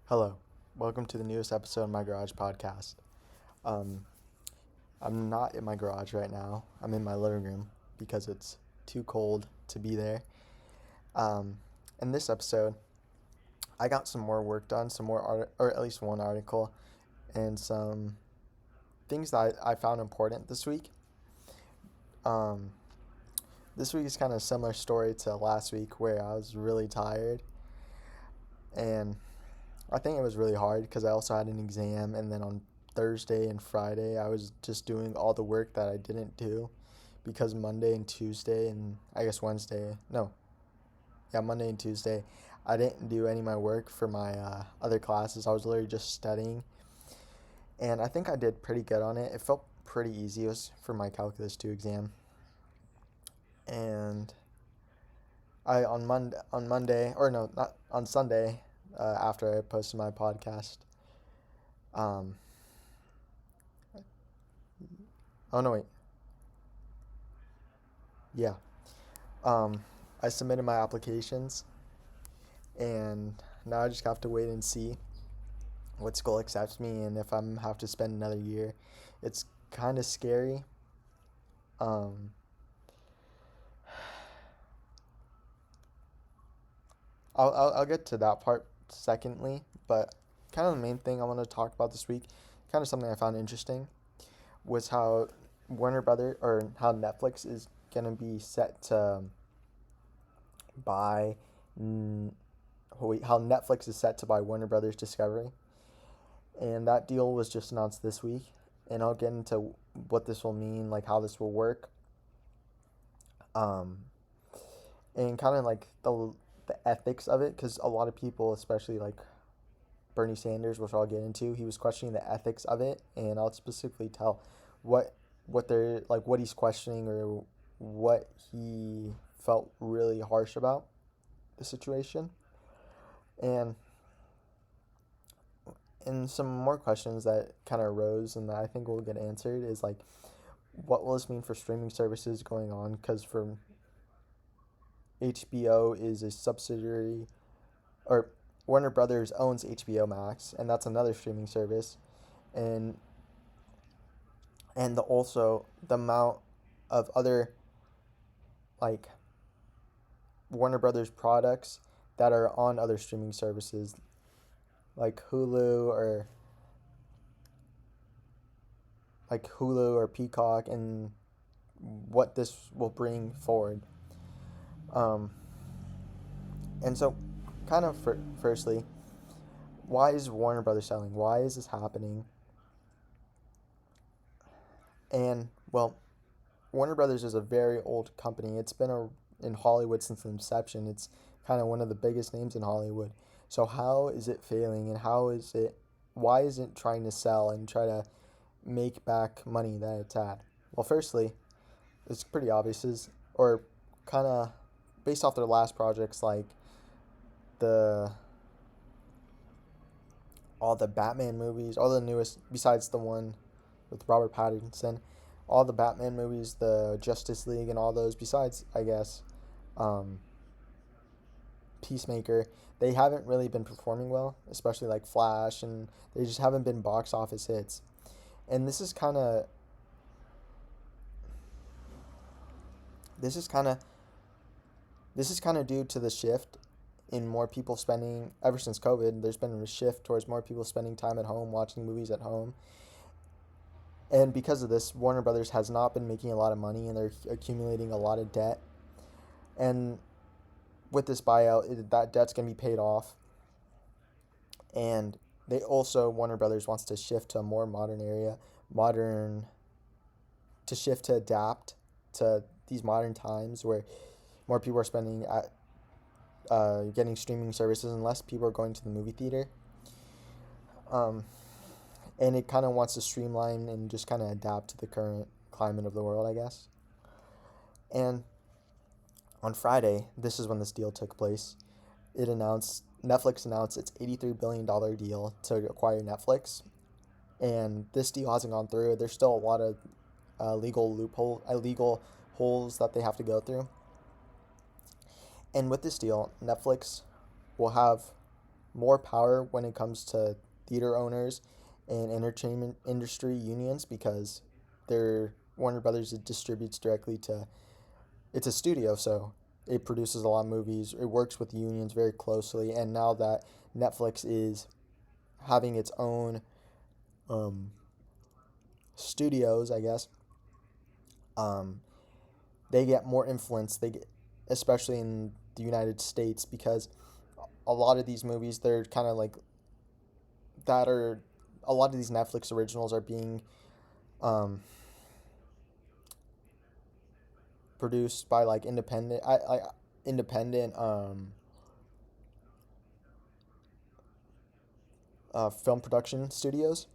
Hello, welcome to the newest episode of my garage podcast. Um, I'm not in my garage right now. I'm in my living room because it's too cold to be there. Um, in this episode, I got some more work done, some more or at least one article, and some things that I found important this week. Um, this week is kind of a similar story to last week where I was really tired, and I think it was really hard because I also had an exam, and then on Thursday and Friday, I was just doing all the work that I didn't do because Monday and Tuesday, and I guess Wednesday, no, yeah, Monday and Tuesday, I didn't do any of my work for my other classes. I was literally just studying, and I think I did pretty good on it. It felt pretty easy. It was for my Calculus 2 exam, and I on Monday, or no, not on Sunday, after I posted my podcast. Um, oh no, wait. Yeah. Um, I submitted my applications, and now I just have to wait and see what school accepts me and if I'm have to spend another year. It's kind of scary. Um, I'll get to that part secondly, but kind of the main thing I want to talk about this week, kind of something I found interesting, was how how Netflix is gonna be set to buy. Mm, how Netflix is set to buy Warner Brothers Discovery, and that deal was just announced this week. And I'll get into what this will mean, like how this will work, um, and kind of like the ethics of it, because a lot of people, especially like Bernie Sanders, which I'll get into, he was questioning the ethics of it, and I'll specifically tell what they're like, what he's questioning, or what he felt really harsh about the situation, and some more questions that kind of arose and that I think will get answered is like, what will this mean for streaming services going on? Because for HBO is a subsidiary, or Warner Brothers owns HBO Max, and that's another streaming service, and also the amount of other like Warner Brothers products that are on other streaming services like Hulu or Peacock, and what this will bring forward. Um, and so, kind of firstly, why is Warner Brothers selling? Why is this happening? And well, Warner Brothers is a very old company. It's been in Hollywood since the inception. It's kind of one of the biggest names in Hollywood. So how is it failing, and why is it trying to sell and try to make back money that it's had? Well, firstly, it's pretty obvious, or kind of based off their last projects, like the all the Batman movies, all the newest besides the one with Robert Pattinson, all the Batman movies, the Justice League, and all those besides, I guess, um, Peacemaker, they haven't really been performing well, especially like Flash, and they just haven't been box office hits. And this is kind of this is kind of due to the shift in more people spending ever since COVID. There's been a shift towards more people spending time at home, watching movies at home. And because of this, Warner Brothers has not been making a lot of money, and they're accumulating a lot of debt. And with this buyout, that debt's going to be paid off. And Warner Brothers wants to shift to a more modern, to shift to adapt to these modern times where more people are spending at getting streaming services and less people are going to the movie theater. Um, and it kind of wants to streamline and just kind of adapt to the current climate of the world, I guess. And on Friday, this is when this deal took place. Netflix announced its $83 billion deal to acquire Netflix, and this deal hasn't gone through. There's still a lot of legal holes that they have to go through. And with this deal, Netflix will have more power when it comes to theater owners and entertainment industry unions because they're Warner Brothers distributes directly to it's a studio, so it produces a lot of movies. It works with unions very closely, and now that Netflix is having its own um, studios, I guess, um, they get more influence. They get, especially in the United States, because a lot of these movies they're kind of like that are a lot of these Netflix originals are being um, produced by like independent film production studios,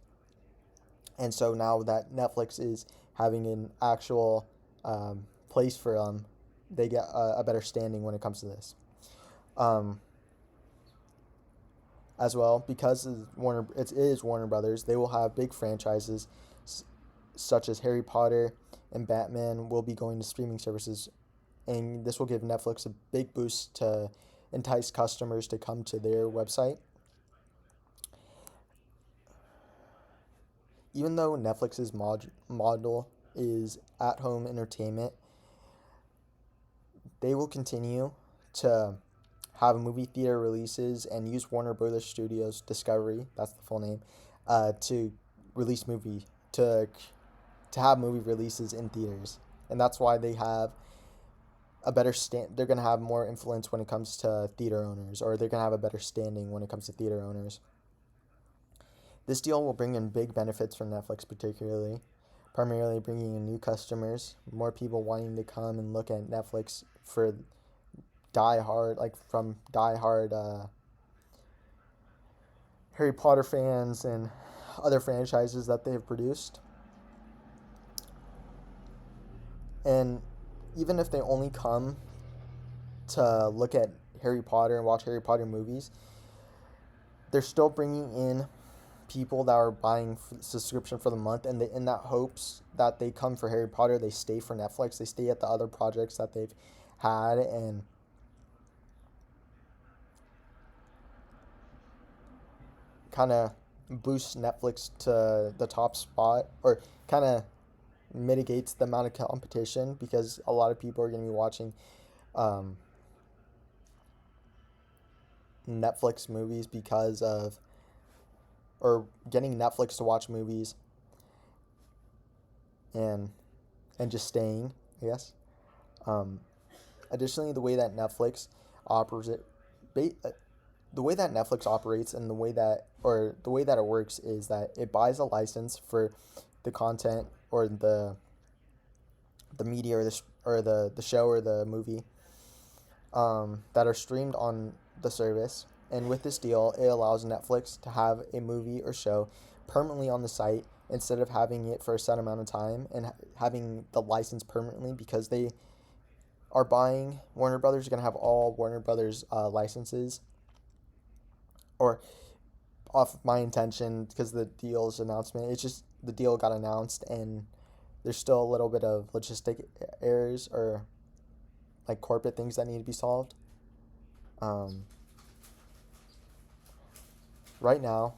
and so now that Netflix is having an actual place for them, they get a better standing when it comes to this. Um, as well, because it is Warner Brothers, they will have big franchises such as Harry Potter and Batman will be going to streaming services, and this will give Netflix a big boost to entice customers to come to their website. Even though Netflix's model is at home entertainment, they will continue to have movie theater releases and use Warner Brothers Studios Discovery, that's the full name, to release movie to have movie releases in theaters, and that's why they have a better they're gonna have more influence when it comes to theater owners, or they're gonna have a better standing when it comes to theater owners. This deal will bring in big benefits for Netflix, primarily bringing in new customers, more people wanting to come and look at Netflix for from die hard Harry Potter fans and other franchises that they have produced. And even if they only come to look at Harry Potter and watch Harry Potter movies, they're still bringing in people that are buying subscription for the month, and in that hopes that they come for Harry Potter, they stay for Netflix, they stay at the other projects that they've had, and kind of boosts Netflix to the top spot, or kind of mitigates the amount of competition, because a lot of people are going to be watching Netflix movies because of, or getting Netflix to watch movies and just staying, I guess. Additionally, the way that Netflix operates the way that Netflix operates and the way that it works is that it buys a license for the content, or the media, or the show or the movie that are streamed on the service. And with this deal, it allows Netflix to have a movie or show permanently on the site instead of having it for a set amount of time and having the license permanently, because they are buying Warner Brothers are going to have all Warner Brothers licenses, or off my intention, because the deal's announcement, it's just the deal got announced and there's still a little bit of logistic errors, or like corporate things that need to be solved. Right now,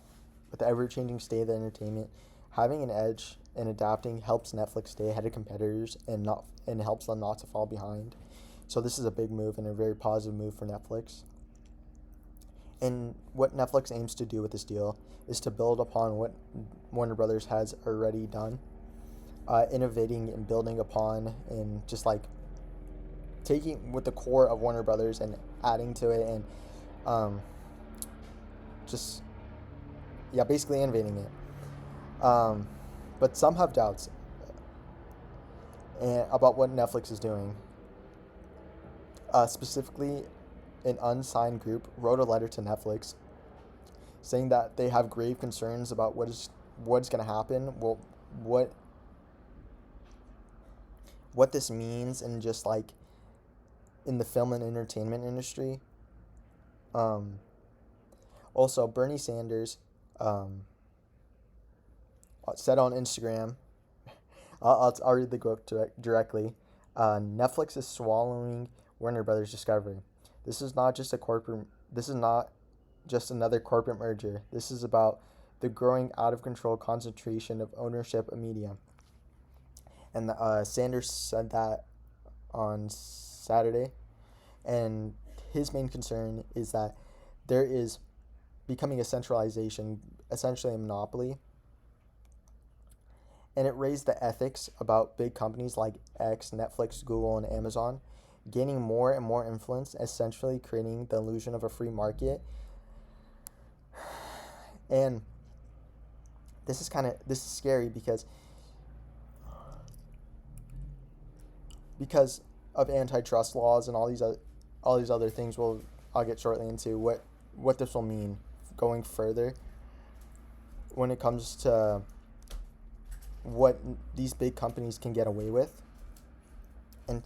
with the ever-changing state of the entertainment, having an edge and adapting helps Netflix stay ahead of competitors and helps them not to fall behind. So this is a big move and a very positive move for Netflix. And what Netflix aims to do with this deal is to build upon what Warner Brothers has already done, innovating and building upon, and just like taking with the core of Warner Brothers and adding to it, and just basically innovating it. But some have doubts about what Netflix is doing. Specifically, an unsigned group wrote a letter to Netflix saying that they have grave concerns about what's going to happen. Well, what this means, and just like in the film and entertainment industry. Also, Bernie Sanders said on Instagram, I'll read the quote directly. Netflix is swallowing Warner Brothers Discovery. This is not just another corporate merger. This is about the growing out of control concentration of ownership of media. And Sanders said that on Saturday. And his main concern is that there is becoming a centralization, essentially a monopoly. And it raised the ethics about big companies like X, Netflix, Google, and Amazon gaining more and more influence, essentially creating the illusion of a free market. And this is scary because of antitrust laws and all these other things I'll get shortly into what this will mean going further when it comes to what these big companies can get away with. And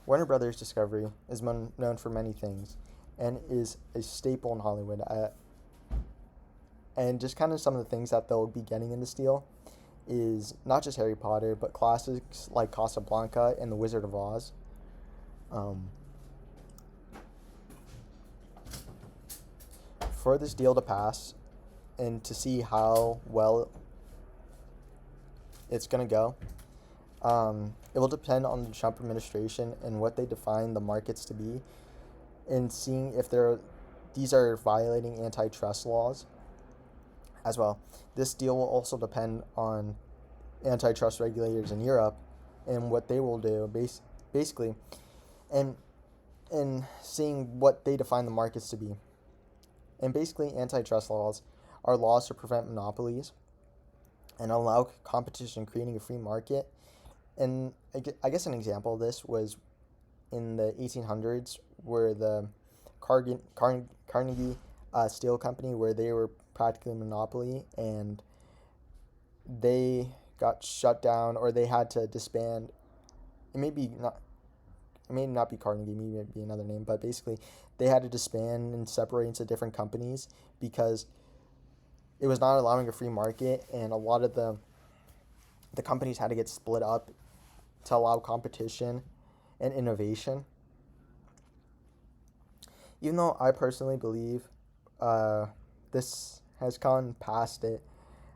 Warner Brothers Discovery is known for many things and is a staple in Hollywood. And just kind of some of the things that they'll be getting in this deal is not just Harry Potter, but classics like Casablanca and The Wizard of Oz. For this deal to pass and to see how well it's going to go, it will depend on the Trump administration and what they define the markets to be, and seeing if these are violating antitrust laws as well. This deal will also depend on antitrust regulators in Europe and what they will do, basically, and seeing what they define the markets to be. And basically, antitrust laws are laws to prevent monopolies and allow competition, creating a free market. And I guess an example of this was in the 1800s, where the Carnegie Steel Company, where they were practically a monopoly, and they got shut down, or they had to disband. It may not be Carnegie, maybe it be another name, but basically they had to disband and separate into different companies because it was not allowing a free market, and a lot of the companies had to get split up to allow competition and innovation. Even though I personally believe this has gone past it,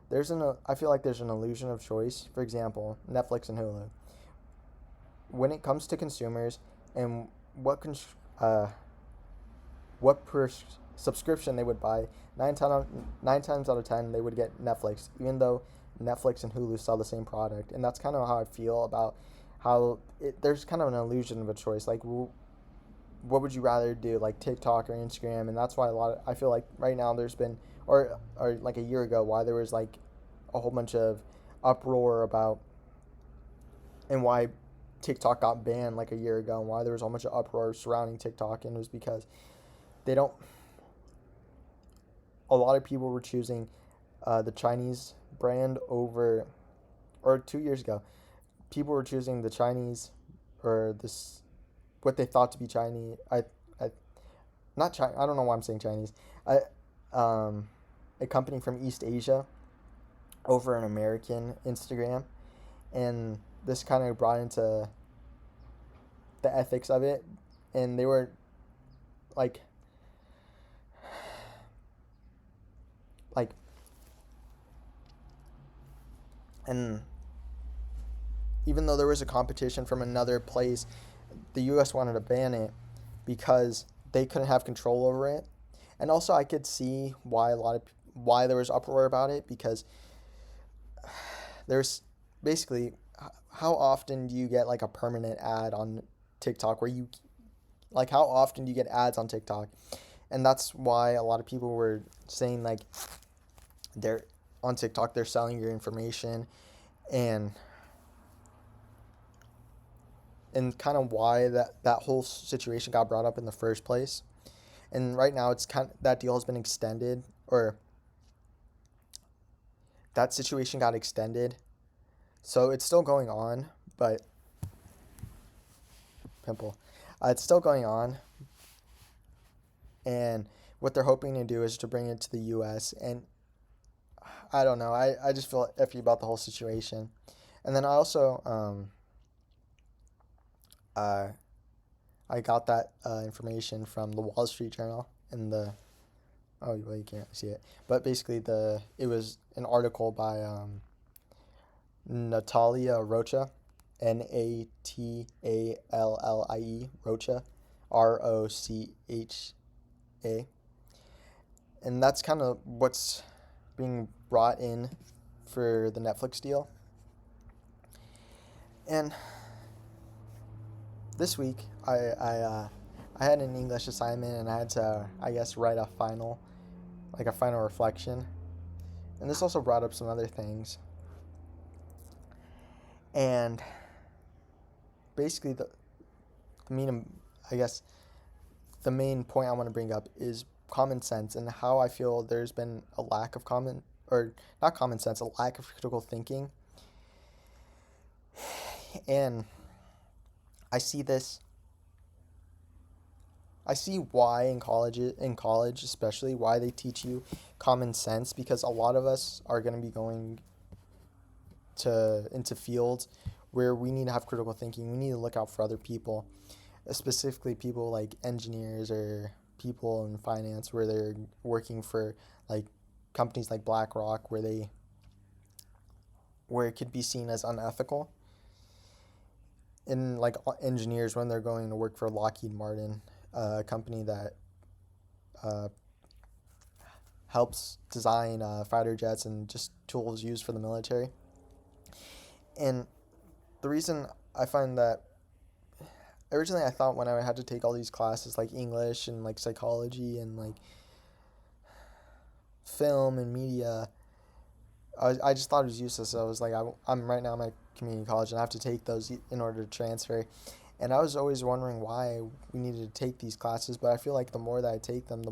I feel like there's an illusion of choice. For example, Netflix and Hulu. When it comes to consumers and what subscription they would buy, nine times out of 10 they would get Netflix, even though Netflix and Hulu sell the same product. And that's kind of how I feel about how there's kind of an illusion of a choice. Like, what would you rather do, like TikTok or Instagram? And that's why I feel like right now there's been, or like a year ago, why there was like a whole bunch of uproar about, and why TikTok got banned like a year ago, and why there was a whole bunch of uproar surrounding TikTok, and it was because a lot of people were choosing the Chinese brand over, or 2 years ago, people were choosing the Chinese, or this, what they thought to be Chinese. Not China. I don't know why I'm saying Chinese. A company from East Asia over an American Instagram, and this kind of brought into the ethics of it, and they were like and even though there was a competition from another place, the U.S. wanted to ban it because they couldn't have control over it. And also, I could see why there was uproar about it, because there's basically, how often do you get like a permanent ad on TikTok, how often do you get ads on TikTok? And that's why a lot of people were saying like they're on TikTok, they're selling your information, and kind of why that whole situation got brought up in the first place. And right now that deal has been extended, or that situation got extended. So it's still going on, but it's still going on. And what they're hoping to do is to bring it to the U.S. And I don't know. I just feel iffy about the whole situation. And then I also I got that information from the Wall Street Journal and the Oh, well, you can't see it. But basically, it was an article by Natalia Rocha, Natallie Rocha, Rocha, and that's kind of what's being brought in for the Netflix deal. And this week, I had an English assignment, and I had to, I guess, write a final reflection. And this also brought up some other things. And basically, the main, I guess, the main point I want to bring up is common sense, and how I feel there's been a lack of not common sense, a lack of critical thinking. And I see why in college especially, why they teach you common sense, because a lot of us are going to be going into fields where we need to have critical thinking. We need to look out for other people, specifically people like engineers or people in finance, where they're working for like companies like BlackRock, where it could be seen as unethical. And like engineers, when they're going to work for Lockheed Martin, a company that helps design fighter jets and just tools used for the military. And the reason I find that, originally I thought when I had to take all these classes like English and like psychology and like film and media, I just thought it was useless. I was like, I'm right now in my community college, and I have to take those in order to transfer. And I was always wondering why we needed to take these classes, but I feel like the more that I take them, the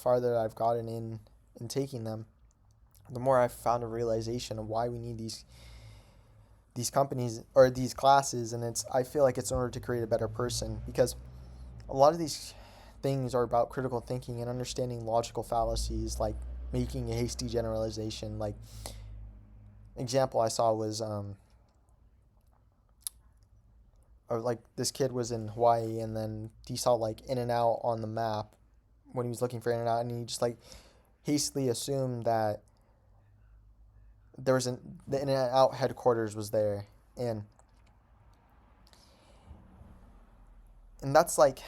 farther I've gotten in taking them, the more I've found a realization of why we need these companies or these classes. And I feel like it's in order to create a better person, because a lot of these things are about critical thinking and understanding logical fallacies, like making a hasty generalization. Like, example I saw was or like this kid was in Hawaii, and then he saw like In-N-Out on the map when he was looking for In-N-Out, and he just like hastily assumed that the In-N-Out headquarters was there. And that's like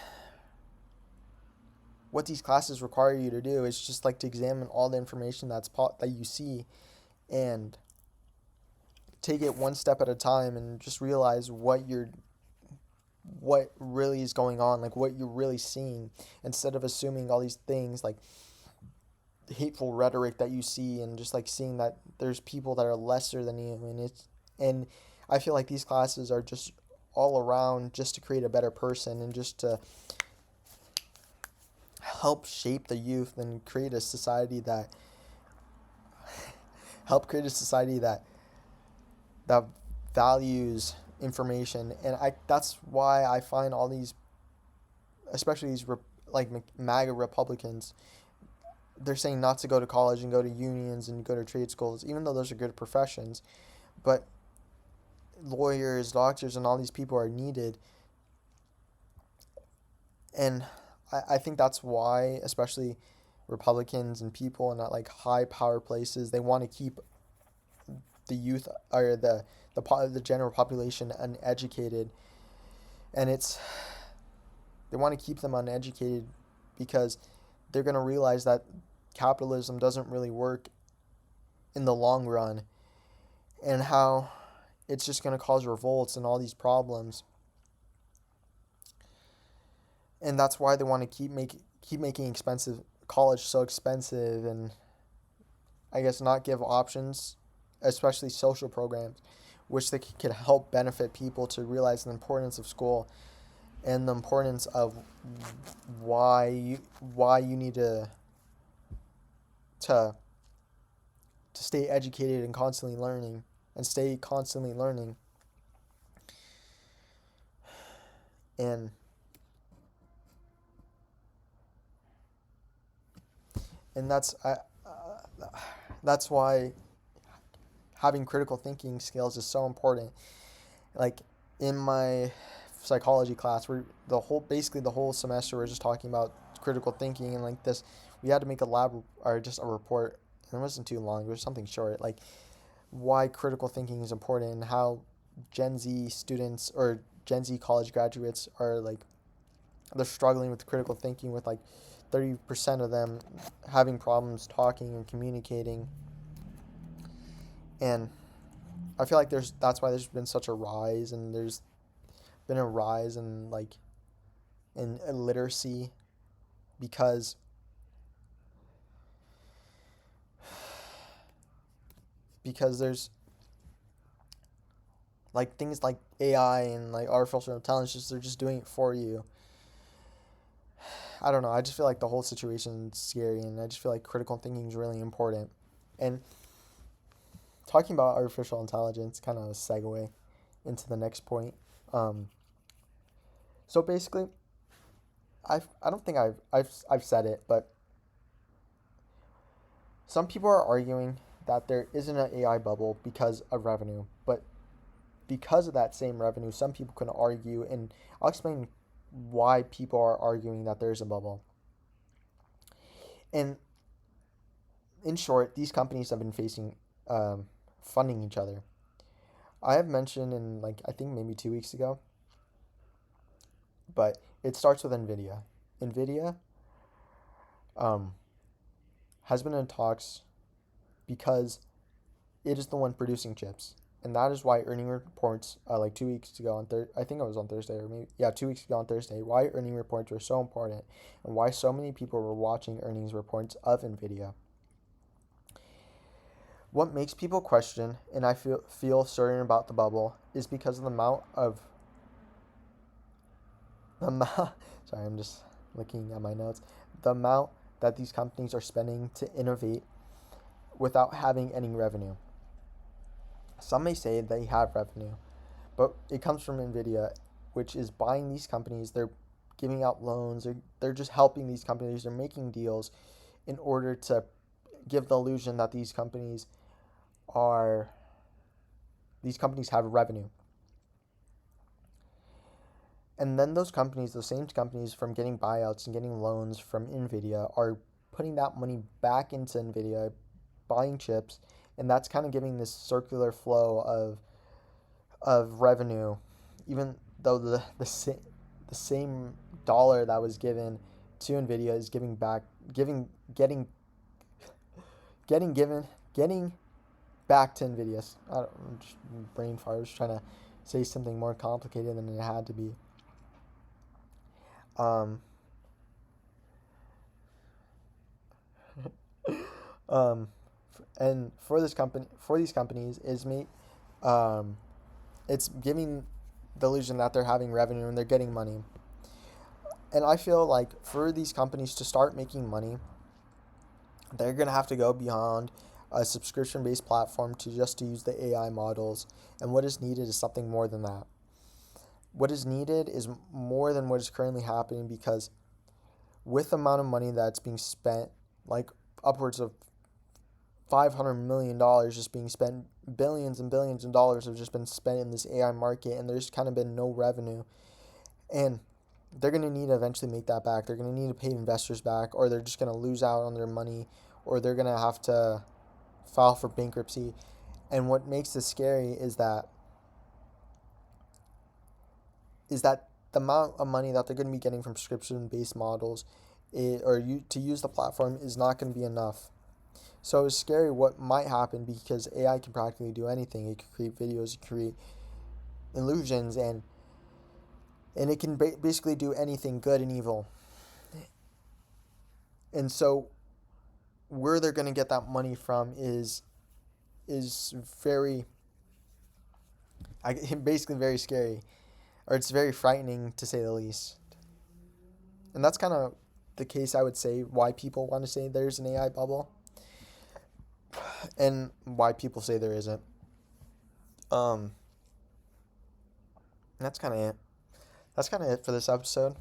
what these classes require you to do, is just like to examine all the information that you see, and take it one step at a time, and just realize what really is going on, like what you're really seeing, instead of assuming all these things like hateful rhetoric that you see, and just like seeing that there's people that are lesser than you. And I feel like these classes are just all around just to create a better person, and just to help shape the youth and create a society that that values information. And that's why I find all these, especially these like MAGA Republicans, they're saying not to go to college and go to unions and go to trade schools, even though those are good professions. But lawyers, doctors, and all these people are needed. And I think that's why, especially Republicans and people in that like high power places, they want to keep the youth or the general population uneducated. And they want to keep them uneducated because they're going to realize that capitalism doesn't really work in the long run, and how it's just going to cause revolts and all these problems. And that's why they want to keep making expensive college so expensive, and I guess not give options, especially social programs, which they could help benefit people to realize the importance of school, and the importance of why you need to stay educated and constantly learning, and stay constantly learning. And that's why having critical thinking skills is so important. Like in my psychology class, basically the whole semester we're just talking about critical thinking, and like this, we had to make a lab or just a report, and it wasn't too long. It was something short, like why critical thinking is important and how Gen Z students or Gen Z college graduates are like they're struggling with critical thinking with like 30% of them having problems talking and communicating. And I feel like that's why there's been such a rise, and there's been a rise in like in illiteracy because there's like things like AI and like artificial intelligence, they're just doing it for you. I don't know. I just feel like the whole situation is scary, and I just feel like critical thinking is really important. And talking about artificial intelligence, kind of a segue into the next point. Um, so basically, I don't think I've said it, but some people are arguing that there isn't an AI bubble because of revenue, but because of that same revenue, some people can argue, and I'll explain why people are arguing that there's a bubble. And in short, these companies have been facing funding each other. I have mentioned in like I think maybe 2 weeks ago, but it starts with Nvidia. Nvidia um, has been in talks because it is the one producing chips, and that is why earning reports like 2 weeks ago on I think it was on Thursday, or maybe 2 weeks ago on Thursday, why earning reports were so important and why so many people were watching earnings reports of Nvidia. What makes people question, and I feel certain about the bubble, is because of the amount of the amount. Sorry, I'm just looking at my notes. The amount that these companies are spending to innovate without having any revenue. Some may say they have revenue, but it comes from Nvidia, which is buying these companies. They're giving out loans. They're just helping these companies. They're making deals in order to give the illusion that these companies have revenue. And then those same companies from getting buyouts and getting loans from Nvidia are putting that money back into Nvidia, buying chips, and that's kind of giving this circular flow of revenue, even though the same dollar that was given to Nvidia is getting back to Nvidia. Brain fart. I was trying to say something more complicated than it had to be. Um, um, and for these companies, it's giving the illusion that they're having revenue and they're getting money. And I feel like for these companies to start making money, they're gonna have to go beyond a subscription-based platform to use the AI models. And what is needed is something more than that. What is needed is more than what is currently happening, because with the amount of money that's being spent, like upwards of $500 million just being spent, billions and billions of dollars have just been spent in this AI market, and there's kind of been no revenue. And they're going to need to eventually make that back. They're going to need to pay investors back, or they're just going to lose out on their money, or they're going to have to file for bankruptcy. And what makes this scary is that the amount of money that they're going to be getting from subscription-based models to use the platform is not going to be enough. So it's scary what might happen, because AI can practically do anything. It can create videos, it can create illusions, and it can basically do anything, good and evil. And so where they're going to get that money from is very basically very scary, or it's very frightening to say the least. And that's kind of the case, I would say, why people want to say there's an AI bubble and why people say there isn't. That's kind of it. That's kind of it for this episode,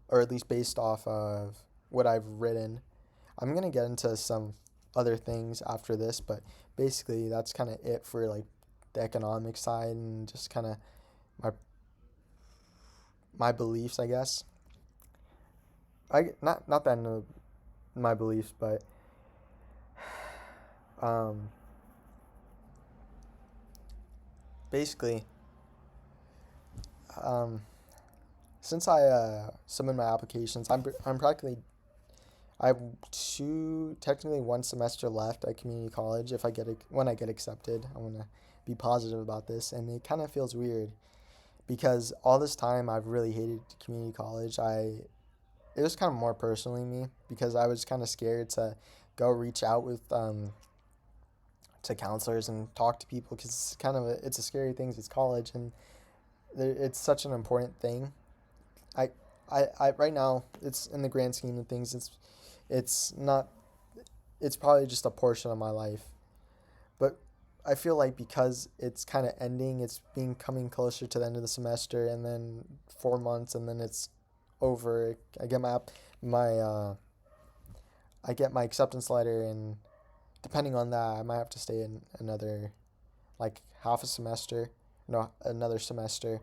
or at least based off of what I've written. I'm going to get into some other things after this, but basically that's kind of it for like the economic side and just kind of my beliefs, I guess. Not that my beliefs, but um, basically, um, since I submitted my applications, I'm practically I have technically 1 semester left at community college. If I get when I get accepted, I want to be positive about this, and it kind of feels weird because all this time I've really hated community college. It was kind of more personally me because I was kind of scared to go reach out with to counselors and talk to people because it's kind of it's a scary thing. It's college and it's such an important thing. I, I right now it's in the grand scheme of things. It's not. It's probably just a portion of my life, but I feel like because it's kind of ending, it's being coming closer to the end of the semester, and then 4 months, and then it's over. My I get my acceptance letter, and depending on that, I might have to stay in another like half a semester, no, another semester.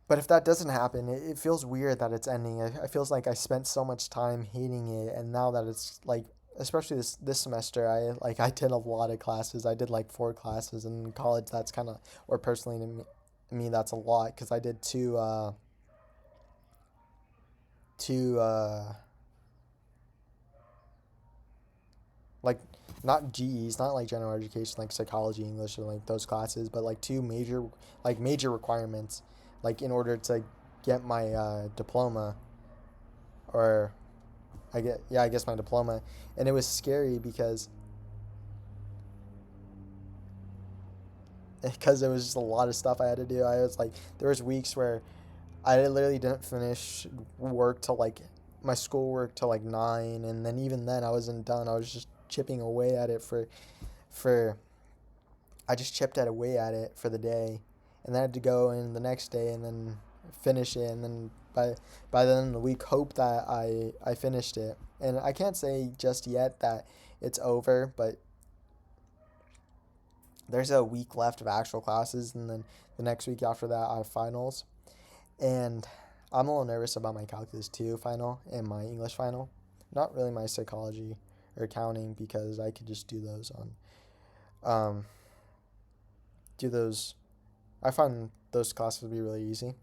But if that doesn't happen, it feels weird that it's ending. It feels like I spent so much time hating it, and now that it's like, especially this semester, I did a lot of classes. I did like 4 classes in college. That's kind of, or personally to me that's a lot because I did two like not GEs, not like general education, like psychology, English, or like those classes, but like two major requirements, like in order to get my diploma, or I guess my diploma, and it was scary because it was just a lot of stuff I had to do. I was like, there was weeks where I literally didn't finish work till like my schoolwork till like 9, and then even then I wasn't done. I was just chipping away at it for I just chipped at away at it for the day, and then I had to go in the next day and then finish it, and then by the end of the week hope that I finished it. And I can't say just yet that it's over, but there's a week left of actual classes, and then the next week after that I have finals, and I'm a little nervous about my calculus 2 final and my English final. Not really my psychology or accounting because I could just do those on um do those. I find those classes to be really easy,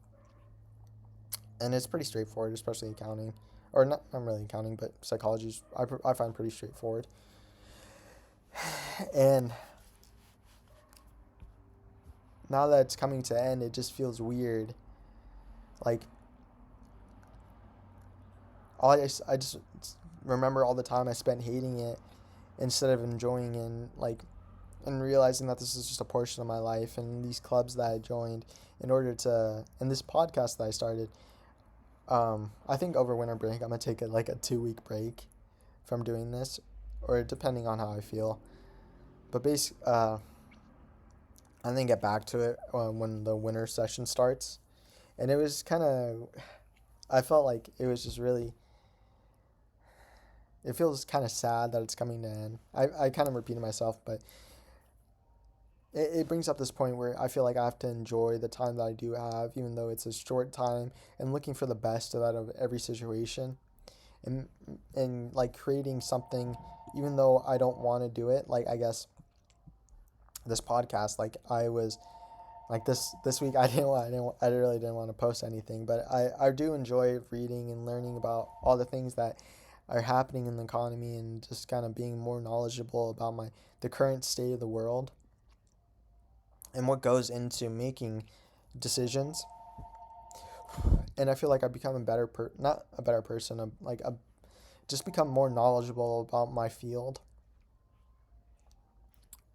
and it's pretty straightforward, especially accounting, or not really accounting, but psychology. I find pretty straightforward, and now that it's coming to end, it just feels weird. Like I just remember all the time I spent hating it instead of enjoying it, and realizing that this is just a portion of my life, and these clubs that I joined and this podcast that I started. I think over winter break I'm gonna take like a 2 week break from doing this, or depending on how I feel. But I'm gonna get back to it when the winter session starts. And it was kind of, I felt like it was just really. It feels kind of sad that it's coming to end. I kind of repeated myself, but it brings up this point where I feel like I have to enjoy the time that I do have, even though it's a short time, and looking for the best out of every situation, and like creating something, even though I don't want to do it. Like I guess this podcast, like I was like this week I really didn't want to post anything, but I do enjoy reading and learning about all the things that are happening in the economy, and just kind of being more knowledgeable about the current state of the world and what goes into making decisions. And I feel like I've become a not a better person, just become more knowledgeable about my field,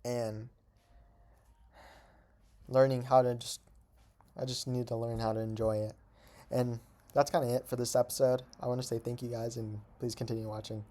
and learning how to just I just need to learn how to enjoy it. And that's kind of it for this episode. I want to say thank you guys, and please continue watching.